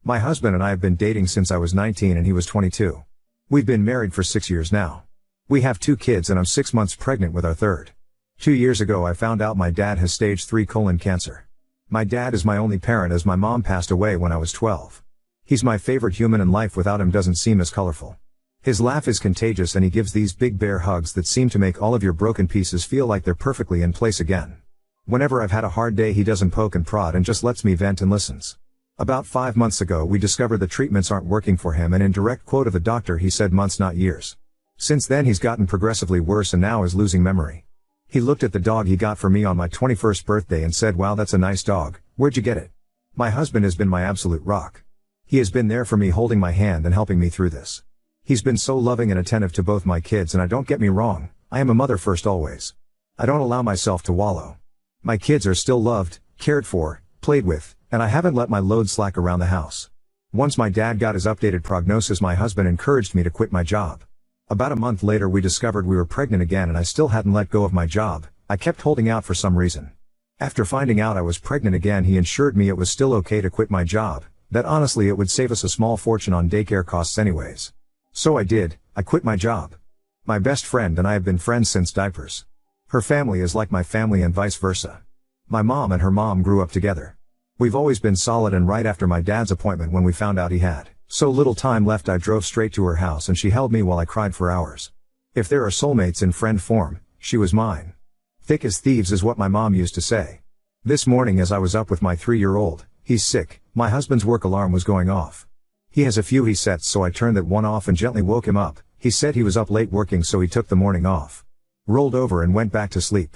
My husband and I have been dating since I was 19 and he was 22. We've been married for 6 years now. We have 2 kids and I'm 6 months pregnant with our third. 2 years ago I found out my dad has stage 3 colon cancer. My dad is my only parent as my mom passed away when I was 12. He's my favorite human and life without him doesn't seem as colorful. His laugh is contagious and he gives these big bear hugs that seem to make all of your broken pieces feel like they're perfectly in place again. Whenever I've had a hard day he doesn't poke and prod and just lets me vent and listens. About 5 months ago we discovered the treatments aren't working for him and in direct quote of the doctor he said months not years. Since then he's gotten progressively worse and now is losing memory. He looked at the dog he got for me on my 21st birthday and said, "Wow, that's a nice dog, where'd you get it?" My husband has been my absolute rock. He has been there for me holding my hand and helping me through this. He's been so loving and attentive to both my kids and don't get me wrong, I am a mother first always. I don't allow myself to wallow. My kids are still loved, cared for, played with, and I haven't let my load slack around the house. Once my dad got his updated prognosis my husband encouraged me to quit my job. About a month later we discovered we were pregnant again and I still hadn't let go of my job, I kept holding out for some reason. After finding out I was pregnant again he assured me it was still okay to quit my job, that honestly it would save us a small fortune on daycare costs anyways. So I did, I quit my job. My best friend and I have been friends since diapers. Her family is like my family and vice versa. My mom and her mom grew up together. We've always been solid and right after my dad's appointment when we found out he had so little time left I drove straight to her house and she held me while I cried for hours. If there are soulmates in friend form, she was mine. Thick as thieves is what my mom used to say. This morning as I was up with my 3-year-old, he's sick, my husband's work alarm was going off. He has a few he sets so I turned that one off and gently woke him up. He said he was up late working so he took the morning off. Rolled over and went back to sleep.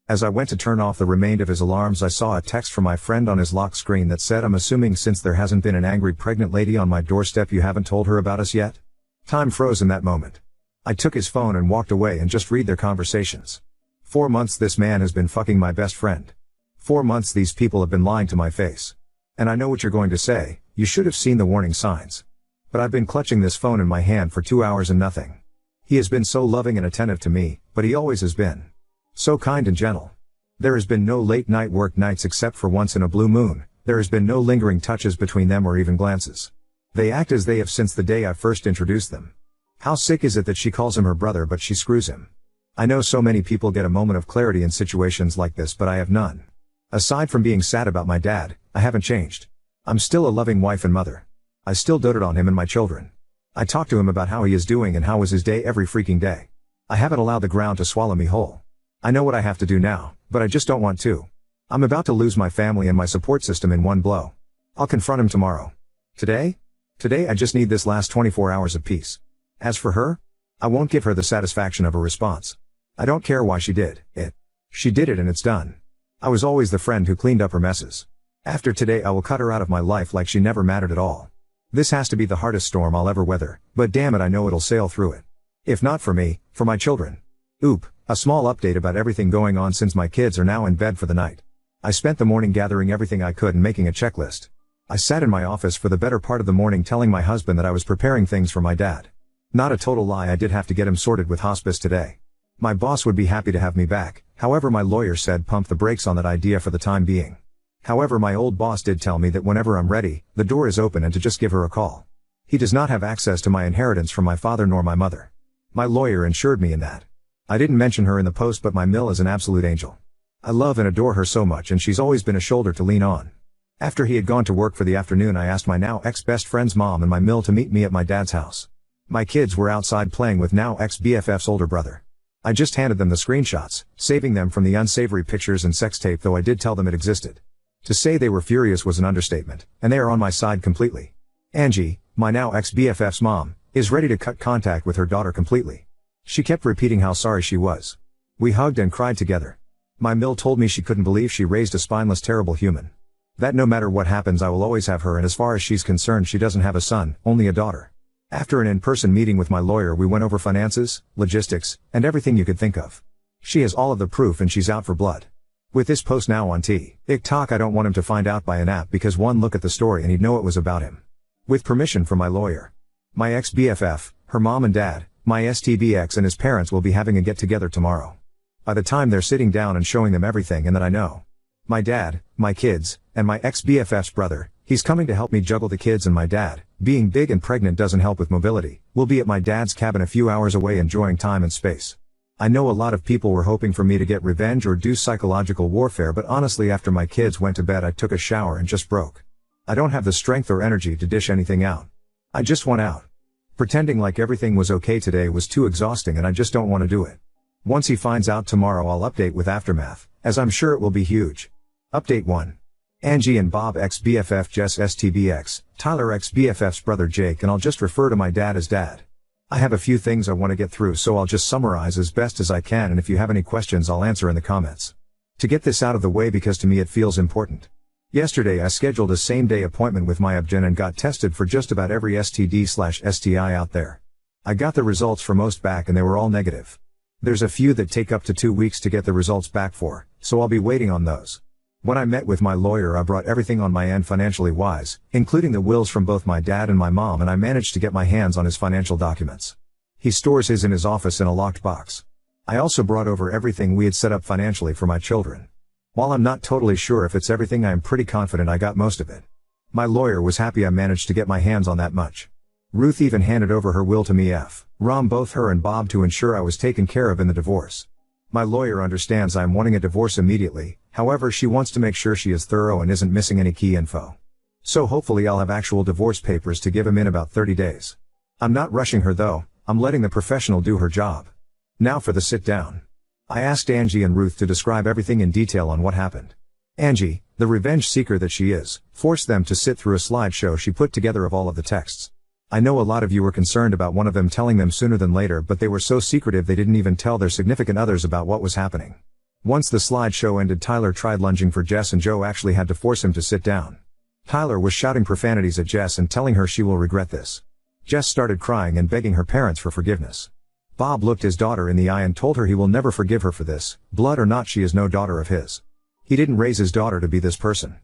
As I went to turn off the remainder of his alarms I saw a text from my friend on his lock screen that said, "I'm assuming since there hasn't been an angry pregnant lady on my doorstep you haven't told her about us yet?" Time froze in that moment. I took his phone and walked away and just read their conversations. 4 months this man has been fucking my best friend. 4 months these people have been lying to my face. And I know what you're going to say, you should have seen the warning signs. But I've been clutching this phone in my hand for 2 hours and nothing. He has been so loving and attentive to me, but he always has been so kind and gentle. There has been no late night work nights except for once in a blue moon, there has been no lingering touches between them or even glances. They act as they have since the day I first introduced them. How sick is it that she calls him her brother but she screws him? I know so many people get a moment of clarity in situations like this but I have none. Aside from being sad about my dad, I haven't changed. I'm still a loving wife and mother. I still doted on him and my children. I talk to him about how he is doing and how was his day every freaking day. I haven't allowed the ground to swallow me whole. I know what I have to do now, but I just don't want to. I'm about to lose my family and my support system in one blow. I'll confront him tomorrow. Today I just need this last 24 hours of peace. As for her, I won't give her the satisfaction of a response. I don't care why she did it. She did it and it's done. I was always the friend who cleaned up her messes. After today I will cut her out of my life like she never mattered at all. This has to be the hardest storm I'll ever weather, but damn it I know it'll sail through it. If not for me, for my children. Oop, a small update about everything going on since my kids are now in bed for the night. I spent the morning gathering everything I could and making a checklist. I sat in my office for the better part of the morning telling my husband that I was preparing things for my dad. Not a total lie, I did have to get him sorted with hospice today. My boss would be happy to have me back, however my lawyer said pump the brakes on that idea for the time being. However my old boss did tell me that whenever I'm ready, the door is open and to just give her a call. He does not have access to my inheritance from my father nor my mother. My lawyer ensured me in that. I didn't mention her in the post but my Mill is an absolute angel. I love and adore her so much and she's always been a shoulder to lean on. After he had gone to work for the afternoon I asked my now ex-best friend's mom and my Mill to meet me at my dad's house. My kids were outside playing with now ex-BFF's older brother. I just handed them the screenshots, saving them from the unsavory pictures and sex tape though I did tell them it existed. To say they were furious was an understatement, and they are on my side completely. Angie, my now ex-BFF's mom, is ready to cut contact with her daughter completely. She kept repeating how sorry she was. We hugged and cried together. My Mill told me she couldn't believe she raised a spineless terrible human. That no matter what happens I will always have her and as far as she's concerned she doesn't have a son, only a daughter. After an in-person meeting with my lawyer we went over finances, logistics, and everything you could think of. She has all of the proof and she's out for blood. With this post now on TikTok I don't want him to find out by an app because one look at the story and he'd know it was about him. With permission from my lawyer. My ex-BFF, her mom and dad, my STBX and his parents will be having a get-together tomorrow. By the time they're sitting down and showing them everything and that I know. My dad, my kids, and my ex-BFF's brother, He's coming to help me juggle the kids and my dad. Being big and pregnant doesn't help with mobility. We'll be at my dad's cabin a few hours away enjoying time and space. I know a lot of people were hoping for me to get revenge or do psychological warfare, but honestly after my kids went to bed I took a shower and just broke. I don't have the strength or energy to dish anything out. I just want out. Pretending like everything was okay today was too exhausting and I just don't want to do it. Once he finds out tomorrow I'll update with aftermath, as I'm sure it will be huge. Update 1. Angie and Bob ex BFF Jess STBX, Tyler ex BFF's brother Jake, and I'll just refer to my dad as Dad. I have a few things I want to get through, so I'll just summarize as best as I can, and if you have any questions I'll answer in the comments. To get this out of the way because to me it feels important. Yesterday I scheduled a same-day appointment with my obgyn and got tested for just about every STD/STI out there. I got the results for most back and they were all negative. There's a few that take up to 2 weeks to get the results back for, so I'll be waiting on those. When I met with my lawyer I brought everything on my end financially wise, including the wills from both my dad and my mom, and I managed to get my hands on his financial documents. He stores his in his office in a locked box. I also brought over everything we had set up financially for my children. While I'm not totally sure if it's everything, I am pretty confident I got most of it. My lawyer was happy I managed to get my hands on that much. Ruth even handed over her will to me Rom both her and Bob to ensure I was taken care of in the divorce. My lawyer understands I'm wanting a divorce immediately, however she wants to make sure she is thorough and isn't missing any key info. So hopefully I'll have actual divorce papers to give him in about 30 days. I'm not rushing her though, I'm letting the professional do her job. Now for the sit down. I asked Angie and Ruth to describe everything in detail on what happened. Angie, the revenge seeker that she is, forced them to sit through a slideshow she put together of all of the texts. I know a lot of you were concerned about one of them telling them sooner than later, but they were so secretive they didn't even tell their significant others about what was happening. Once the slideshow ended, Tyler tried lunging for Jess and Joe actually had to force him to sit down. Tyler was shouting profanities at Jess and telling her she will regret this. Jess started crying and begging her parents for forgiveness. Bob looked his daughter in the eye and told her he will never forgive her for this, blood or not, she is no daughter of his. He didn't raise his daughter to be this person.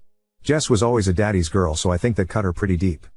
Jess was always a daddy's girl, so I think that cut her pretty deep.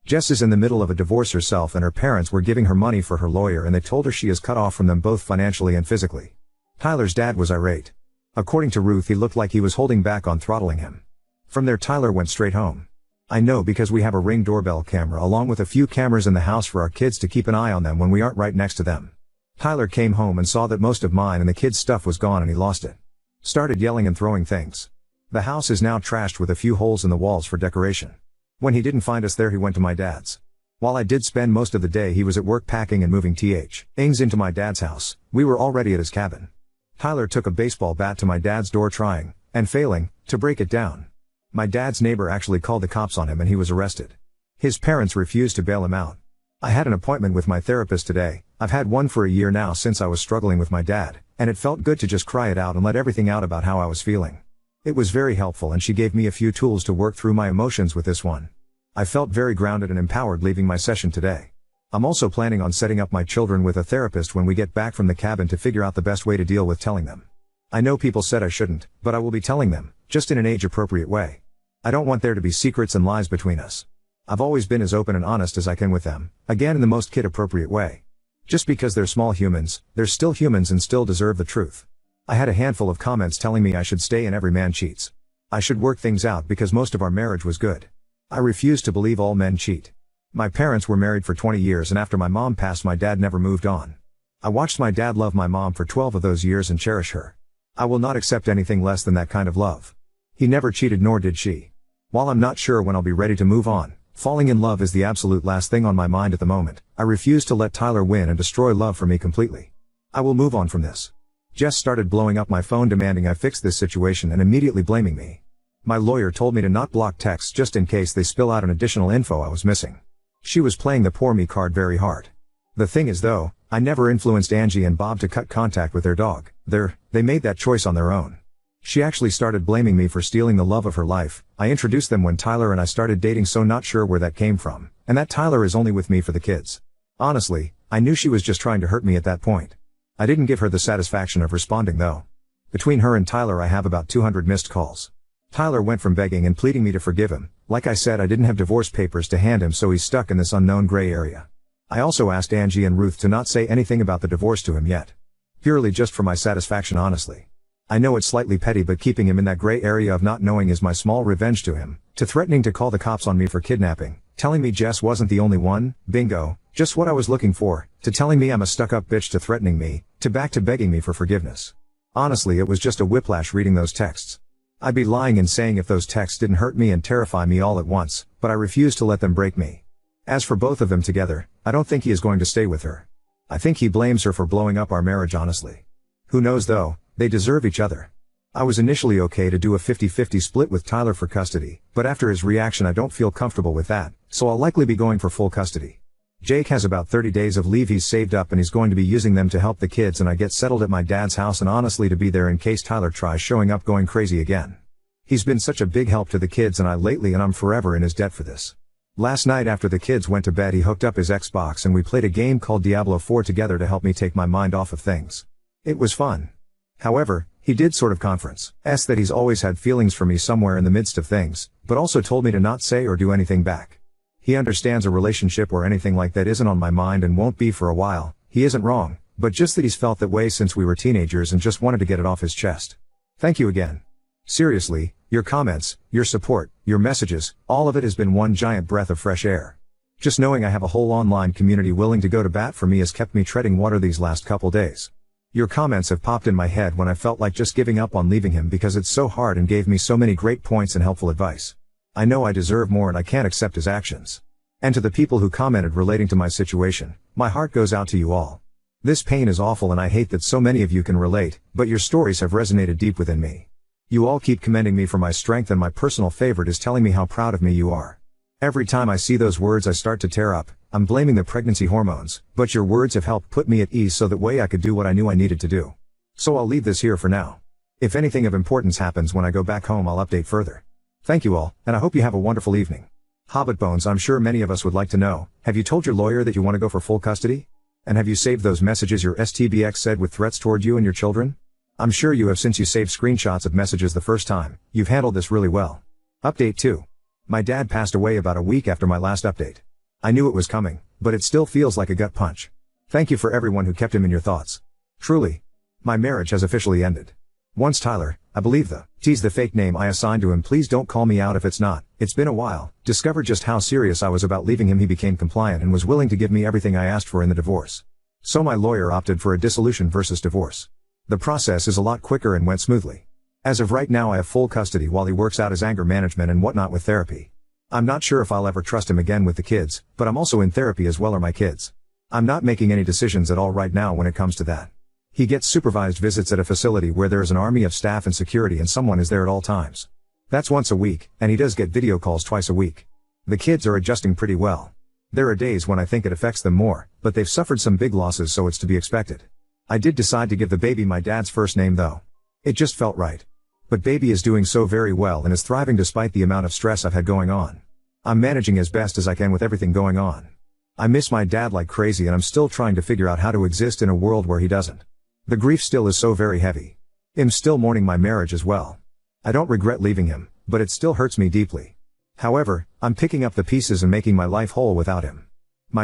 Jess is in the middle of a divorce herself and her parents were giving her money for her lawyer and they told her she is cut off from them both financially and physically. Tyler's dad was irate. According to Ruth, he looked like he was holding back on throttling him. From there Tyler went straight home. I know because we have a Ring doorbell camera along with a few cameras in the house for our kids to keep an eye on them when we aren't right next to them. Tyler came home and saw that most of mine and the kids' stuff was gone and he lost it. Started yelling and throwing things. The house is now trashed with a few holes in the walls for decoration. When he didn't find us there he went to my dad's. While I did spend most of the day he was at work packing and moving things into my dad's house. We were already at his cabin. Tyler took a baseball bat to my dad's door trying, and failing, to break it down. My dad's neighbor actually called the cops on him and he was arrested. His parents refused to bail him out. I had an appointment with my therapist today. I've had one for a year now since I was struggling with my dad, and it felt good to just cry it out and let everything out about how I was feeling. It was very helpful and she gave me a few tools to work through my emotions with this one. I felt very grounded and empowered leaving my session today. I'm also planning on setting up my children with a therapist when we get back from the cabin to figure out the best way to deal with telling them. I know people said I shouldn't, but I will be telling them, just in an age-appropriate way. I don't want there to be secrets and lies between us. I've always been as open and honest as I can with them, again in the most kid-appropriate way. Just because they're small humans, they're still humans and still deserve the truth. I had a handful of comments telling me I should stay and every man cheats. I should work things out because most of our marriage was good. I refuse to believe all men cheat. My parents were married for 20 years and after my mom passed my dad never moved on. I watched my dad love my mom for 12 of those years and cherish her. I will not accept anything less than that kind of love. He never cheated nor did she. While I'm not sure when I'll be ready to move on, falling in love is the absolute last thing on my mind at the moment. I refuse to let Tyler win and destroy love for me completely. I will move on from this. Jess started blowing up my phone demanding I fix this situation and immediately blaming me. My lawyer told me to not block texts just in case they spill out an additional info I was missing. She was playing the poor me card very hard. The thing is though, I never influenced Angie and Bob to cut contact with their dog. They made that choice on their own. She actually started blaming me for stealing the love of her life. I introduced them when Tyler and I started dating, so not sure where that came from, and that Tyler is only with me for the kids. Honestly, I knew she was just trying to hurt me at that point. I didn't give her the satisfaction of responding though. Between her and Tyler I have about 200 missed calls. Tyler went from begging and pleading me to forgive him. Like I said, I didn't have divorce papers to hand him, so he's stuck in this unknown gray area. I also asked Angie and Ruth to not say anything about the divorce to him yet. Purely just for my satisfaction, honestly. I know it's slightly petty, but keeping him in that gray area of not knowing is my small revenge to him, to threatening to call the cops on me for kidnapping, telling me Jess wasn't the only one, bingo, just what I was looking for, to telling me I'm a stuck-up bitch, to threatening me, to back to begging me for forgiveness. Honestly, it was just a whiplash reading those texts. I'd be lying in saying if those texts didn't hurt me and terrify me all at once, but I refuse to let them break me. As for both of them together, I don't think he is going to stay with her. I think he blames her for blowing up our marriage, honestly. Who knows though, they deserve each other. I was initially okay to do a 50-50 split with Tyler for custody, but after his reaction I don't feel comfortable with that, so I'll likely be going for full custody. Jake has about 30 days of leave he's saved up, and he's going to be using them to help the kids and I get settled at my dad's house, and honestly to be there in case Tyler tries showing up going crazy again. He's been such a big help to the kids and I lately, and I'm forever in his debt for this. Last night after the kids went to bed he hooked up his Xbox and we played a game called Diablo 4 together to help me take my mind off of things. It was fun. However, he did sort of confess that he's always had feelings for me somewhere in the midst of things, but also told me to not say or do anything back. He understands a relationship or anything like that isn't on my mind and won't be for a while. He isn't wrong, but just that he's felt that way since we were teenagers and just wanted to get it off his chest. Thank you again. Seriously, your comments, your support, your messages, all of it has been one giant breath of fresh air. Just knowing I have a whole online community willing to go to bat for me has kept me treading water these last couple days. Your comments have popped in my head when I felt like just giving up on leaving him because it's so hard, and gave me so many great points and helpful advice. I know I deserve more and I can't accept his actions. And to the people who commented relating to my situation, my heart goes out to you all. This pain is awful and I hate that so many of you can relate, but your stories have resonated deep within me. You all keep commending me for my strength, and my personal favorite is telling me how proud of me you are. Every time I see those words I start to tear up. I'm blaming the pregnancy hormones, but your words have helped put me at ease so that way I could do what I knew I needed to do. So I'll leave this here for now. If anything of importance happens when I go back home I'll update further. Thank you all, and I hope you have a wonderful evening. Hobbit Bones, I'm sure many of us would like to know, have you told your lawyer that you want to go for full custody? And have you saved those messages your STBX said with threats toward you and your children? I'm sure you have, since you saved screenshots of messages the first time. You've handled this really well. Update 2. My dad passed away about a week after my last update. I knew it was coming, but it still feels like a gut punch. Thank you for everyone who kept him in your thoughts. Truly. My marriage has officially ended. Once Tyler, I believe he's the fake name I assigned to him, please don't call me out if it's not, it's been a while, discovered just how serious I was about leaving him, he became compliant and was willing to give me everything I asked for in the divorce. So my lawyer opted for a dissolution versus divorce. The process is a lot quicker and went smoothly. As of right now I have full custody while he works out his anger management and whatnot with therapy. I'm not sure if I'll ever trust him again with the kids, but I'm also in therapy as well, are my kids. I'm not making any decisions at all right now when it comes to that. He gets supervised visits at a facility where there is an army of staff and security and someone is there at all times. That's once a week, and he does get video calls twice a week. The kids are adjusting pretty well. There are days when I think it affects them more, but they've suffered some big losses, so it's to be expected. I did decide to give the baby my dad's first name though. It just felt right. But baby is doing so very well and is thriving despite the amount of stress I've had going on. I'm managing as best as I can with everything going on. I miss my dad like crazy and I'm still trying to figure out how to exist in a world where he doesn't. The grief still is so very heavy. I'm still mourning my marriage as well. I don't regret leaving him, but it still hurts me deeply. However, I'm picking up the pieces and making my life whole without him. My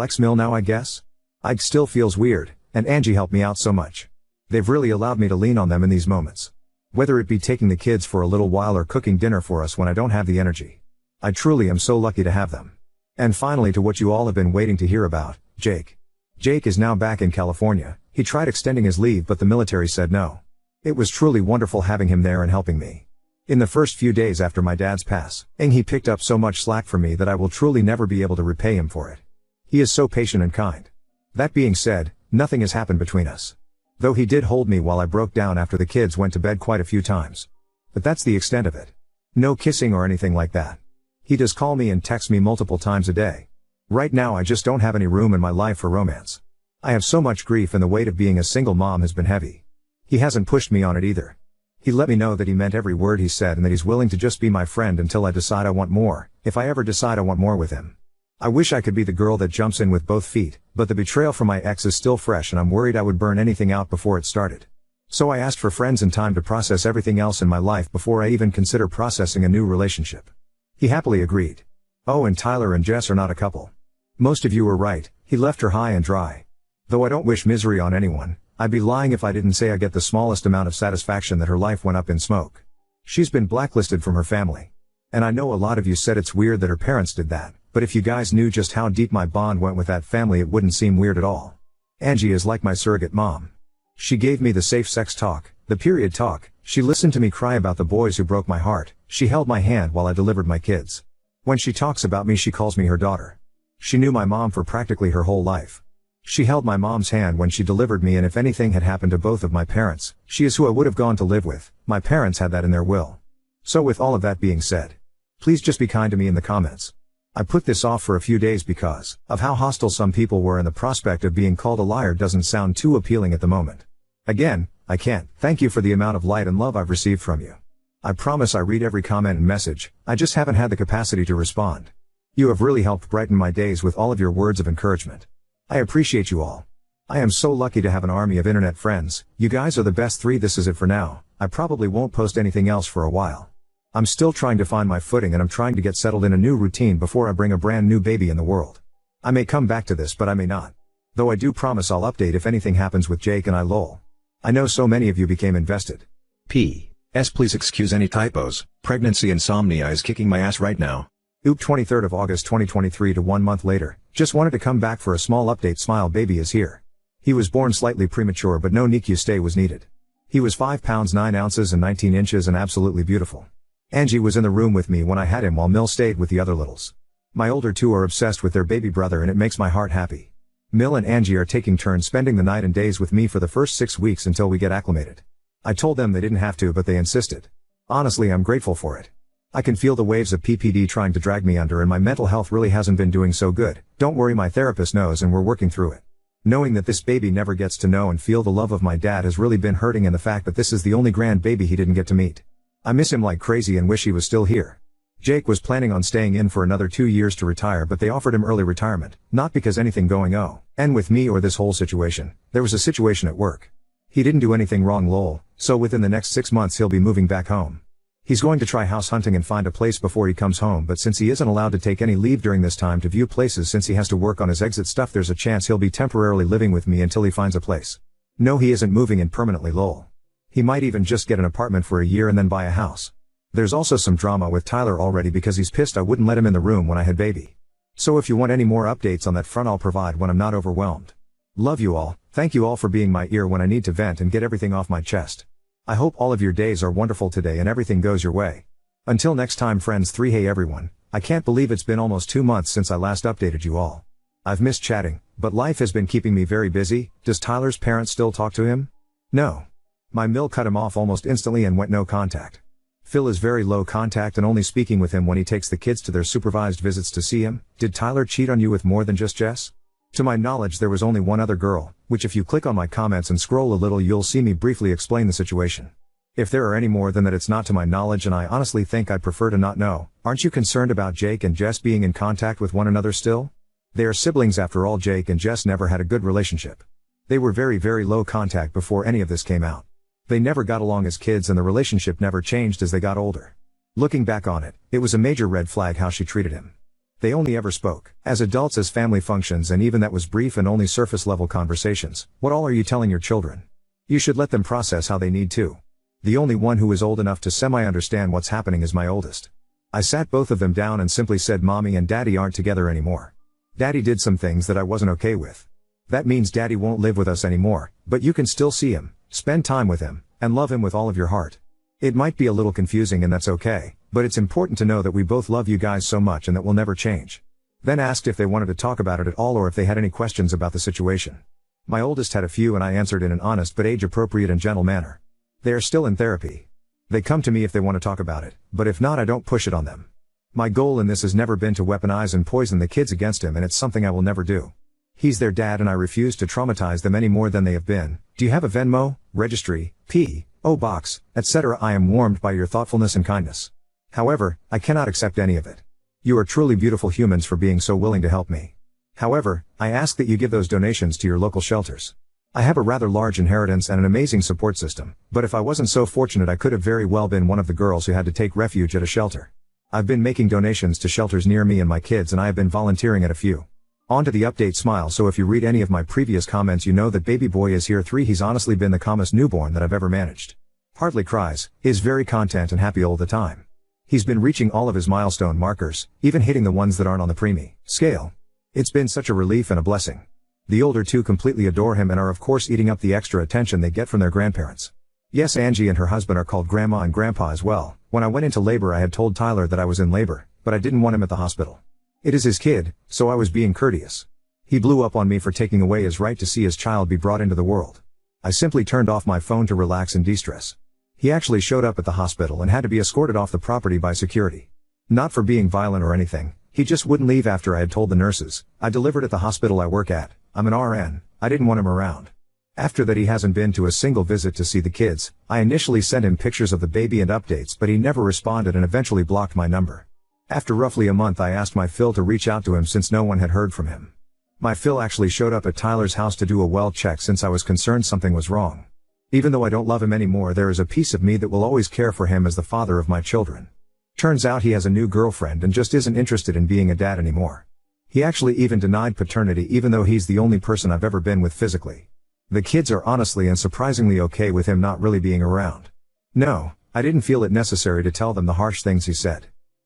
ex-mill now I guess? Ike still feels weird, and Angie helped me out so much. They've really allowed me to lean on them in these moments. Whether it be taking the kids for a little while or cooking dinner for us when I don't have the energy. I truly am so lucky to have them. And finally, to what you all have been waiting to hear about, Jake. Jake is now back in California. He tried extending his leave but the military said no. It was truly wonderful having him there and helping me. In the first few days after my dad's passing, he picked up so much slack for me that I will truly never be able to repay him for it. He is so patient and kind. That being said, nothing has happened between us. Though he did hold me while I broke down after the kids went to bed quite a few times. But that's the extent of it. No kissing or anything like that. He does call me and text me multiple times a day. Right now I just don't have any room in my life for romance. I have so much grief and the weight of being a single mom has been heavy. He hasn't pushed me on it either. He let me know that he meant every word he said and that he's willing to just be my friend until I decide I want more, if I ever decide I want more with him. I wish I could be the girl that jumps in with both feet, but the betrayal from my ex is still fresh and I'm worried I would burn anything out before it started. So I asked for friends and time to process everything else in my life before I even consider processing a new relationship. He happily agreed. Oh, and Tyler and Jess are not a couple. Most of you were right, he left her high and dry. Though I don't wish misery on anyone, I'd be lying if I didn't say I get the smallest amount of satisfaction that her life went up in smoke. She's been blacklisted from her family. And I know a lot of you said it's weird that her parents did that, but if you guys knew just how deep my bond went with that family it wouldn't seem weird at all. Angie is like my surrogate mom. She gave me the safe sex talk, the period talk, she listened to me cry about the boys who broke my heart, she held my hand while I delivered my kids. When she talks about me she calls me her daughter. She knew my mom for practically her whole life. She held my mom's hand when she delivered me, and if anything had happened to both of my parents, she is who I would have gone to live with. My parents had that in their will. So with all of that being said, please just be kind to me in the comments. I put this off for a few days because of how hostile some people were, and the prospect of being called a liar doesn't sound too appealing at the moment. Again, I can't thank you for the amount of light and love I've received from you. I promise I read every comment and message, I just haven't had the capacity to respond. You have really helped brighten my days with all of your words of encouragement. I appreciate you all. I am so lucky to have an army of internet friends. You guys are the best 3. This is it for now. I probably won't post anything else for a while. I'm still trying to find my footing, and I'm trying to get settled in a new routine before I bring a brand new baby in the world. I may come back to this, but I may not. Though I do promise I'll update if anything happens with Jake and I. Lol. I know so many of you became invested. P.S. Please excuse any typos. Pregnancy insomnia is kicking my ass right now. Oop, 23rd of August 2023 to 1 month later. Just wanted to come back for a small update. Smile baby is here. He was born slightly premature, but no NICU stay was needed. He was 5 pounds 9 ounces and 19 inches and absolutely beautiful. Angie was in the room with me when I had him, while Mill stayed with the other littles. My older 2 are obsessed with their baby brother, and it makes my heart happy. Mill and Angie are taking turns spending the night and days with me for the first 6 weeks until we get acclimated. I told them they didn't have to, but they insisted. Honestly, I'm grateful for it. I can feel the waves of PPD trying to drag me under, and my mental health really hasn't been doing so good. Don't worry, my therapist knows and we're working through it. Knowing that this baby never gets to know and feel the love of my dad has really been hurting, and the fact that this is the only grandbaby he didn't get to meet. I miss him like crazy and wish he was still here. Jake was planning on staying in for another 2 years to retire, but they offered him early retirement, not because anything going on with me or this whole situation. There was a situation at work. He didn't do anything wrong, lol, so within the next 6 months he'll be moving back home. He's going to try house hunting and find a place before he comes home, but since he isn't allowed to take any leave during this time to view places since he has to work on his exit stuff, there's a chance he'll be temporarily living with me until he finds a place. No, he isn't moving in permanently, lol. He might even just get an apartment for a year and then buy a house. There's also some drama with Tyler already because he's pissed I wouldn't let him in the room when I had baby. So if you want any more updates on that front, I'll provide when I'm not overwhelmed. Love you all. Thank you all for being my ear when I need to vent and get everything off my chest. I hope all of your days are wonderful today and everything goes your way. Until next time, friends 3. Hey everyone, I can't believe it's been almost 2 months since I last updated you all. I've missed chatting, but life has been keeping me very busy. Does Tyler's parents still talk to him? No. My Mill cut him off almost instantly and went no contact. Phil is very low contact and only speaking with him when he takes the kids to their supervised visits to see him. Did Tyler cheat on you with more than just Jess? To my knowledge there was only one other girl, which if you click on my comments and scroll a little you'll see me briefly explain the situation. If there are any more than that, it's not to my knowledge, and I honestly think I'd prefer to not know. Aren't you concerned about Jake and Jess being in contact with one another still? They are siblings after all. Jake and Jess never had a good relationship. They were very low contact before any of this came out. They never got along as kids and the relationship never changed as they got older. Looking back on it, it was a major red flag how she treated him. They only ever spoke as adults as family functions, and even that was brief and only surface level conversations. What all are you telling your children? You should let them process how they need to. The only one who is old enough to semi-understand what's happening is my oldest. I sat both of them down and simply said Mommy and Daddy aren't together anymore. Daddy did some things that I wasn't okay with. That means Daddy won't live with us anymore, but you can still see him, spend time with him, and love him with all of your heart. It might be a little confusing and that's okay, but it's important to know that we both love you guys so much and that will never change. Then asked if they wanted to talk about it at all or if they had any questions about the situation. My oldest had a few and I answered in an honest but age-appropriate and gentle manner. They are still in therapy. They come to me if they want to talk about it, but if not, I don't push it on them. My goal in this has never been to weaponize and poison the kids against him, and it's something I will never do. He's their dad and I refuse to traumatize them any more than they have been. Do you have a Venmo, registry, P.O. box, etc.? I am warmed by your thoughtfulness and kindness. However, I cannot accept any of it. You are truly beautiful humans for being so willing to help me. However, I ask that you give those donations to your local shelters. I have a rather large inheritance and an amazing support system, but if I wasn't so fortunate I could have very well been one of the girls who had to take refuge at a shelter. I've been making donations to shelters near me and my kids, and I have been volunteering at a few. On to the update. Smile. So if you read any of my previous comments, you know that baby boy is here 3. He's honestly been the calmest newborn that I've ever managed. Hardly cries, is very content and happy all the time. He's been reaching all of his milestone markers, even hitting the ones that aren't on the preemie scale. It's been such a relief and a blessing. The older two completely adore him and are of course eating up the extra attention they get from their grandparents. Yes, Angie and her husband are called Grandma and Grandpa as well. When I went into labor, I had told Tyler that I was in labor, but I didn't want him at the hospital. It is his kid, so I was being courteous. He blew up on me for taking away his right to see his child be brought into the world. I simply turned off my phone to relax and de-stress. He actually showed up at the hospital and had to be escorted off the property by security. Not for being violent or anything, he just wouldn't leave after I had told the nurses. I delivered at the hospital I work at. I'm an RN. I didn't want him around. After that, he hasn't been to a single visit to see the kids. I initially sent him pictures of the baby and updates, but he never responded and eventually blocked my number. After roughly a month, I asked my Phil to reach out to him since no one had heard from him. My Phil actually showed up at Tyler's house to do a well check since I was concerned something was wrong. Even though I don't love him anymore, there is a piece of me that will always care for him as the father of my children. Turns out he has a new girlfriend and just isn't interested in being a dad anymore. He actually even denied paternity, even though he's the only person I've ever been with physically. The kids are honestly and surprisingly okay with him not really being around. No, I didn't feel it necessary to tell them the harsh things he said.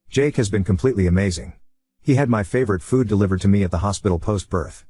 Jake has been completely amazing. He had my favorite food delivered to me at the hospital post-birth.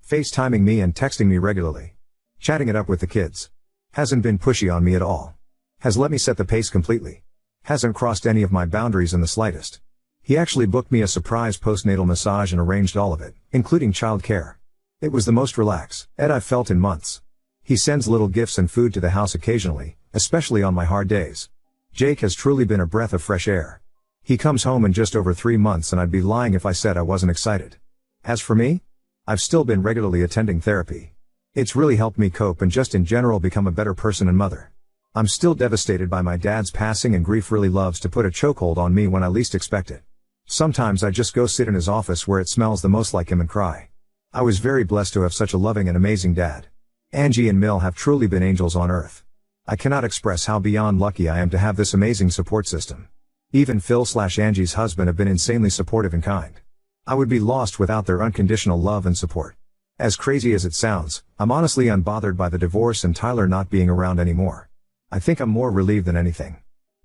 FaceTiming me and texting me regularly. Chatting it up with the kids. Hasn't been pushy on me at all. Has let me set the pace completely. Hasn't crossed any of my boundaries in the slightest. He actually booked me a surprise postnatal massage and arranged all of it, including child care. It was the most relaxed I've felt in months. He sends little gifts and food to the house occasionally, especially on my hard days. Jake has truly been a breath of fresh air. He comes home in just over 3 months and I'd be lying if I said I wasn't excited. As for me, I've still been regularly attending therapy. It's really helped me cope and just in general become a better person and mother. I'm still devastated by my dad's passing and grief really loves to put a chokehold on me when I least expect it. Sometimes I just go sit in his office where it smells the most like him and cry. I was very blessed to have such a loving and amazing dad. Angie and Mill have truly been angels on earth. I cannot express how beyond lucky I am to have this amazing support system. Even Phil/Angie's husband have been insanely supportive and kind. I would be lost without their unconditional love and support. As crazy as it sounds, I'm honestly unbothered by the divorce and Tyler not being around anymore. I think I'm more relieved than anything.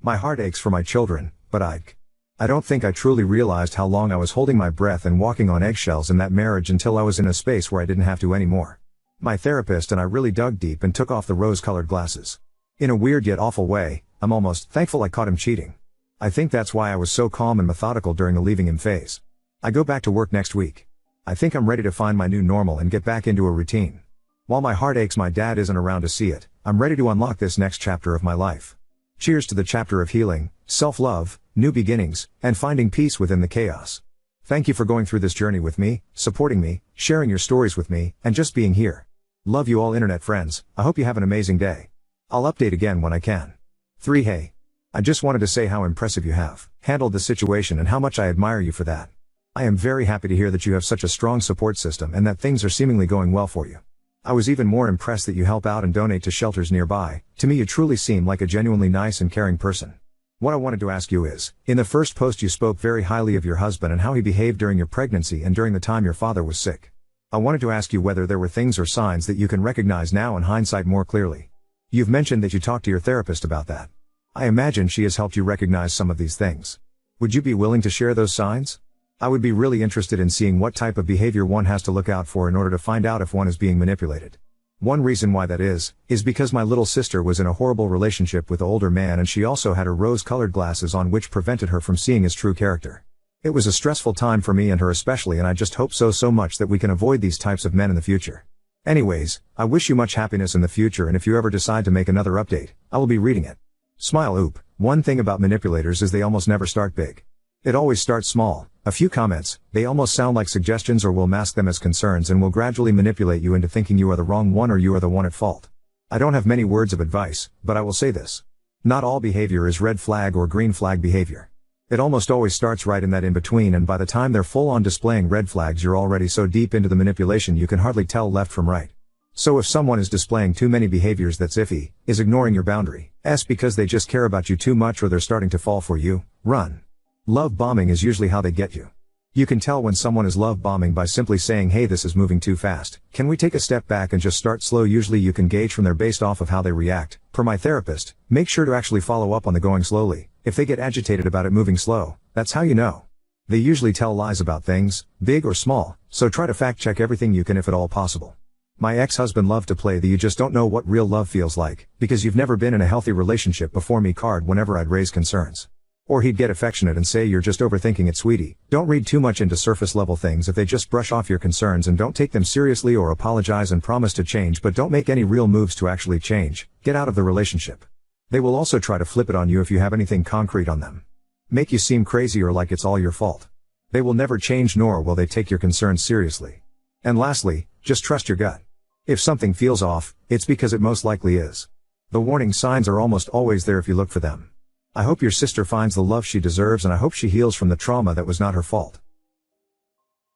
My heart aches for my children, but I don't think I truly realized how long I was holding my breath and walking on eggshells in that marriage until I was in a space where I didn't have to anymore. My therapist and I really dug deep and took off the rose-colored glasses. In a weird yet awful way, I'm almost thankful I caught him cheating. I think that's why I was so calm and methodical during the leaving him phase. I go back to work next week. I think I'm ready to find my new normal and get back into a routine. While my heart aches my dad isn't around to see it, I'm ready to unlock this next chapter of my life. Cheers to the chapter of healing, self-love, new beginnings, and finding peace within the chaos. Thank you for going through this journey with me, supporting me, sharing your stories with me, and just being here. Love you all internet friends. I hope you have an amazing day. I'll update again when I can. 3. Hey. I just wanted to say how impressive you have handled the situation and how much I admire you for that. I am very happy to hear that you have such a strong support system and that things are seemingly going well for you. I was even more impressed that you help out and donate to shelters nearby. To me, you truly seem like a genuinely nice and caring person. What I wanted to ask you is, in the first post you spoke very highly of your husband and how he behaved during your pregnancy and during the time your father was sick. I wanted to ask you whether there were things or signs that you can recognize now in hindsight more clearly. You've mentioned that you talked to your therapist about that. I imagine she has helped you recognize some of these things. Would you be willing to share those signs? I would be really interested in seeing what type of behavior one has to look out for in order to find out if one is being manipulated. One reason why that is because my little sister was in a horrible relationship with an older man and she also had her rose-colored glasses on which prevented her from seeing his true character. It was a stressful time for me and her especially, and I just hope so much that we can avoid these types of men in the future. Anyways, I wish you much happiness in the future, and if you ever decide to make another update, I will be reading it. Smile. Oop. One thing about manipulators is they almost never start big. It always starts small, a few comments, they almost sound like suggestions or will mask them as concerns and will gradually manipulate you into thinking you are the wrong one or you are the one at fault. I don't have many words of advice, but I will say this. Not all behavior is red flag or green flag behavior. It almost always starts right in that in between, and by the time they're full on displaying red flags you're already so deep into the manipulation you can hardly tell left from right. So if someone is displaying too many behaviors that's iffy, is ignoring your boundaries because they just care about you too much or they're starting to fall for you, run. Love bombing is usually how they get you. You can tell when someone is love bombing by simply saying, hey, this is moving too fast. Can we take a step back and just start slow? Usually you can gauge from there based off of how they react. Per my therapist, make sure to actually follow up on the going slowly. If they get agitated about it moving slow, that's how you know. They usually tell lies about things, big or small, so try to fact check everything you can if at all possible. My ex-husband loved to play the you just don't know what real love feels like, because you've never been in a healthy relationship before me card whenever I'd raise concerns. Or he'd get affectionate and say, you're just overthinking it, sweetie. Don't read too much into surface level things. If they just brush off your concerns and don't take them seriously, or apologize and promise to change but don't make any real moves to actually change, get out of the relationship. They will also try to flip it on you if you have anything concrete on them. Make you seem crazy or like it's all your fault. They will never change, nor will they take your concerns seriously. And lastly, just trust your gut. If something feels off, it's because it most likely is. The warning signs are almost always there if you look for them. I hope your sister finds the love she deserves, and I hope she heals from the trauma that was not her fault.